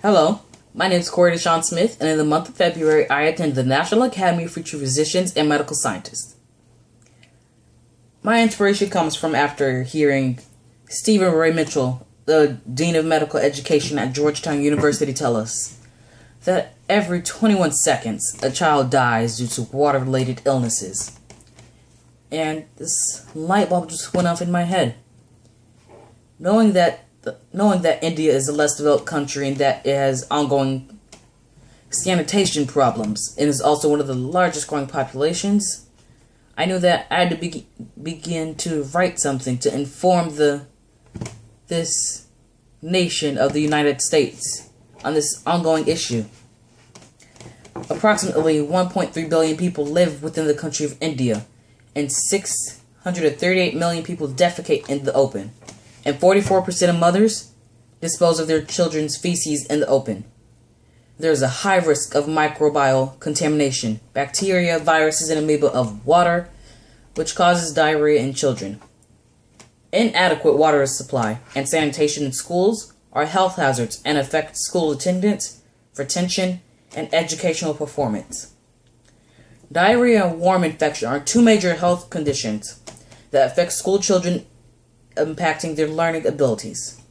Hello, my name is Corey Deshawn Smith, and in the month of February, I attend the National Academy of Future Physicians and Medical Scientists. My inspiration comes from after hearing Stephen Ray Mitchell, the Dean of Medical Education at Georgetown University, tell us that every 21 seconds, a child dies due to water-related illnesses. And this light bulb just went off in my head. Knowing that India is a less developed country and that it has ongoing sanitation problems and is also one of the largest growing populations, I knew that I had to begin to write something to inform this nation of the United States on this ongoing issue. Approximately 1.3 billion people live within the country of India, and 638 million people defecate in the open. And 44% of mothers dispose of their children's feces in the open. There is a high risk of microbial contamination, bacteria, viruses, and amoeba of water, which causes diarrhea in children. Inadequate water supply and sanitation in schools are health hazards and affect school attendance, retention, and educational performance. Diarrhea and worm infection are two major health conditions that affect school children, impacting their learning abilities.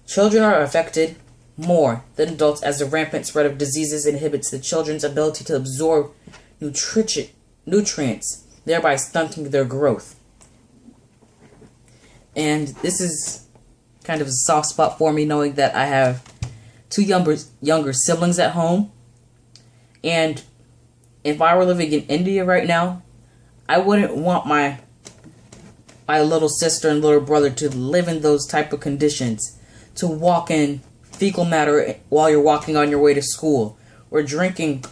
Children are affected more than adults as the rampant spread of diseases inhibits the children's ability to absorb nutrients, thereby stunting their growth. And this is kind of a soft spot for me, knowing that I have two younger siblings at home. And if I were living in India right now, I wouldn't want my little sister and little brother to live in those type of conditions, to walk in fecal matter while you're walking on your way to school, or drinking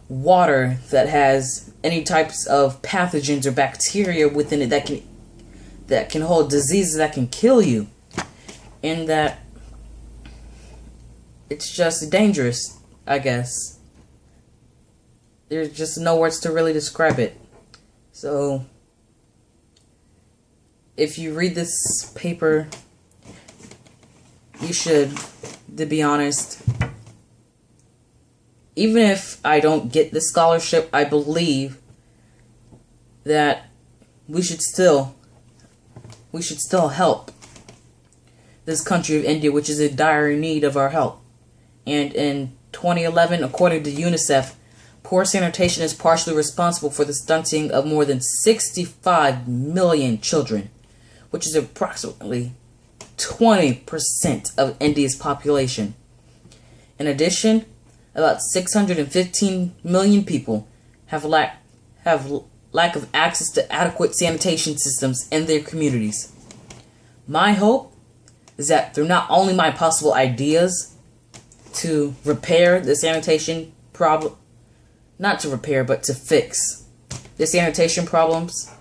water that has any types of pathogens or bacteria within it that can hold diseases that can kill you, and that it's just dangerous, I guess. There's just no words to really describe it. So if you read this paper, you should, to be honest, even if I don't get the scholarship, I believe that we should still help this country of India, which is in dire need of our help. And in 2011, according to UNICEF, poor sanitation is partially responsible for the stunting of more than 65 million children, which is approximately 20% of India's population. In addition, about 615 million people have lack of access to adequate sanitation systems in their communities. My hope is that through not only my possible ideas to repair the sanitation problem, not to repair, but to fix the sanitation problems,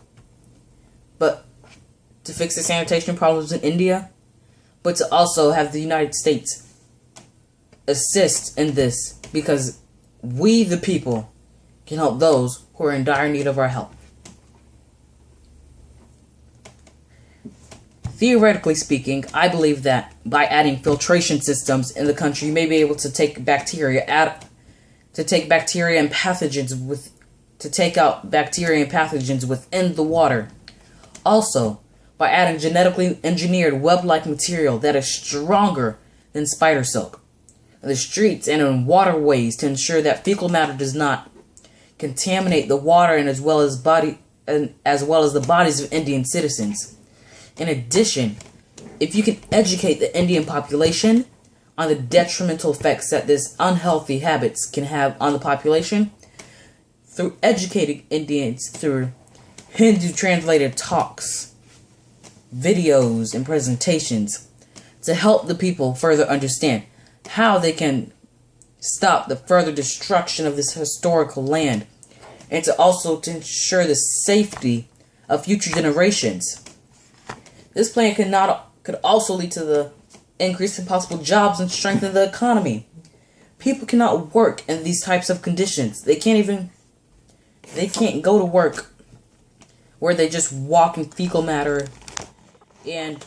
to fix the sanitation problems in India, but to also have the United States assist in this, because we, the people, can help those who are in dire need of our help. Theoretically speaking, I believe that by adding filtration systems in the country, you may be able to take bacteria and pathogens to take out bacteria and pathogens within the water. Also, by adding genetically engineered web-like material that is stronger than spider silk in the streets and in waterways to ensure that fecal matter does not contaminate the water and as well as the bodies of Indian citizens. In addition, if you can educate the Indian population on the detrimental effects that this unhealthy habits can have on the population, through educating Indians through Hindu translated talks, videos, and presentations, to help the people further understand how they can stop the further destruction of this historical land, and to ensure the safety of future generations. This plan could also lead to the increase in possible jobs and strengthen the economy. People cannot work in these types of conditions. They can't go to work where they just walk in fecal matter and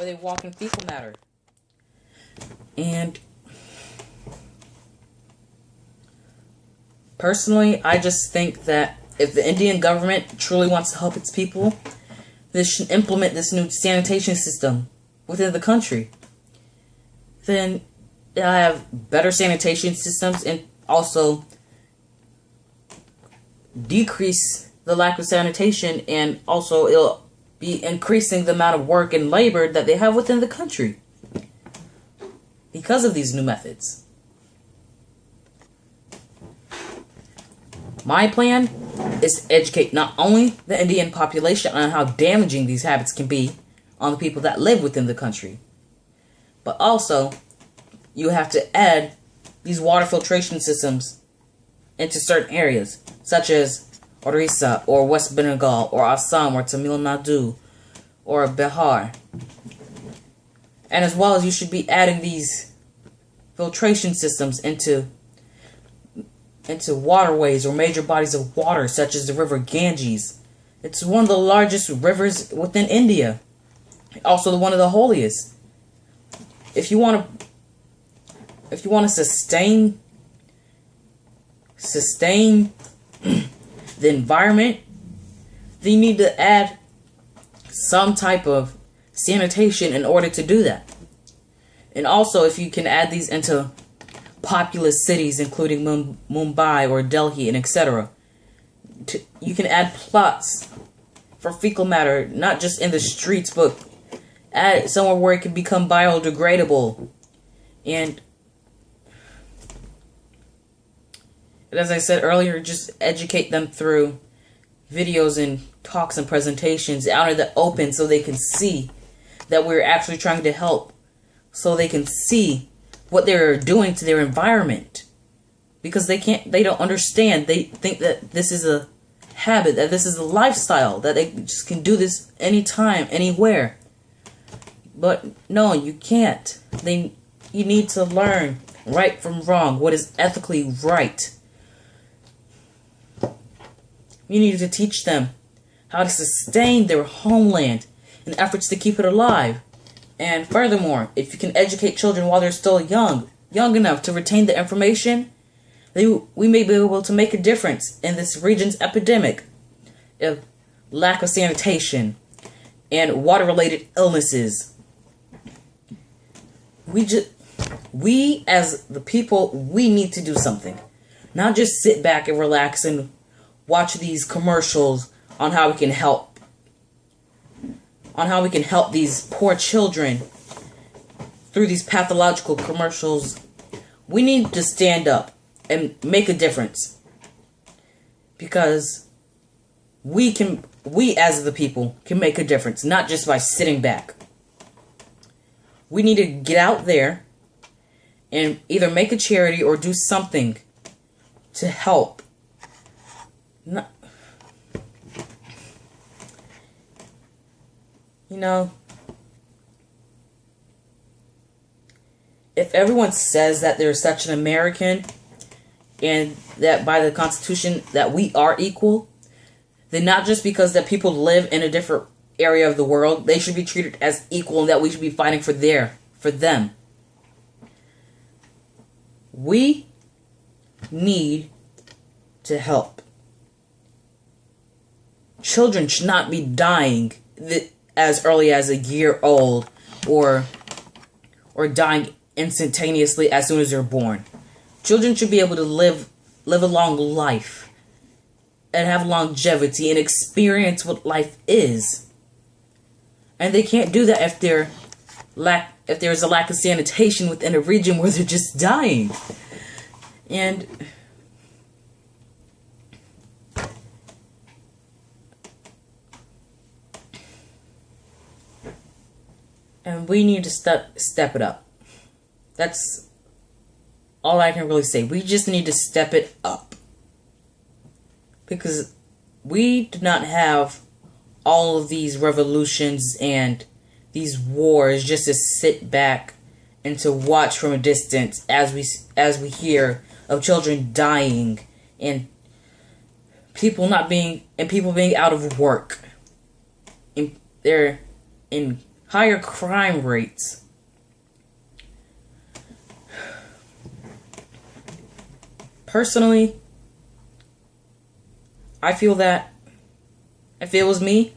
where they walk in fecal matter. And personally, I just think that if the Indian government truly wants to help its people, they should implement this new sanitation system within the country. Then they'll have better sanitation systems and also decrease the lack of sanitation, and also it'll be increasing the amount of work and labor that they have within the country because of these new methods. My plan is to educate not only the Indian population on how damaging these habits can be on the people that live within the country, but also you have to add these water filtration systems into certain areas, such as Orissa, or West Bengal, or Assam, or Tamil Nadu, or Bihar. And as well as you should be adding these filtration systems into waterways or major bodies of water, such as the river Ganges. It's one of the largest rivers within India. Also one of the holiest. If you want to sustain the environment, then you need to add some type of sanitation in order to do that. And also, if you can add these into populous cities, including Mumbai or Delhi and etc., you can add plots for fecal matter, not just in the streets, but add it somewhere where it can become biodegradable. And as I said earlier, just educate them through videos and talks and presentations out in the open so they can see that we're actually trying to help, so they can see what they're doing to their environment. Because they don't understand. They think that this is a habit, that this is a lifestyle, that they just can do this anytime, anywhere. But no, you can't. You need to learn right from wrong, what is ethically right. You need to teach them how to sustain their homeland in efforts to keep it alive. And furthermore, if you can educate children while they're still young enough to retain the information, we may be able to make a difference in this region's epidemic of lack of sanitation and water-related illnesses. We as the people, we need to do something. Not just sit back and relax and watch these commercials on how we can help. On how we can help these poor children through these pathological commercials. We need to stand up and make a difference. Because we as the people can make a difference, not just by sitting back. We need to get out there and either make a charity or do something to help. You know, if everyone says that they're such an American and that by the Constitution that we are equal, then not just because that people live in a different area of the world, they should be treated as equal and that we should be fighting for them. We need to help. Children should not be dying as early as a year old or dying instantaneously as soon as they're born. Children should be able to live a long life and have longevity and experience what life is. And they can't do that if there's a lack of sanitation within a region where they're just dying. And we need to step it up. That's all I can really say. We just need to step it up. Because we do not have all of these revolutions and these wars just to sit back and to watch from a distance as we hear of children dying and people being out of work. They're in higher crime rates. Personally, I feel that if it was me,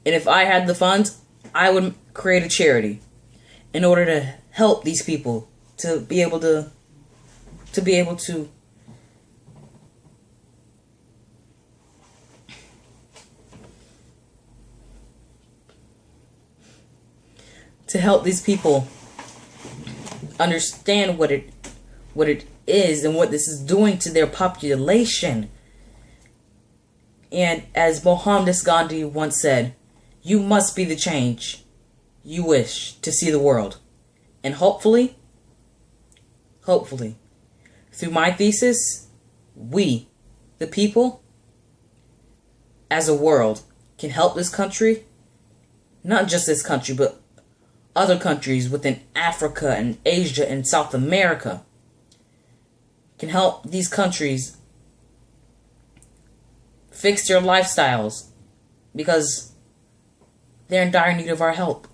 and if I had the funds, I would create a charity in order to help these people to be able to help these people understand what it is and what this is doing to their population. And as Mohandas Gandhi once said, you must be the change you wish to see the world. And hopefully, through my thesis, we, the people, as a world, can help this country, not just this country, but other countries within Africa and Asia and South America, can help these countries fix their lifestyles because they're in dire need of our help.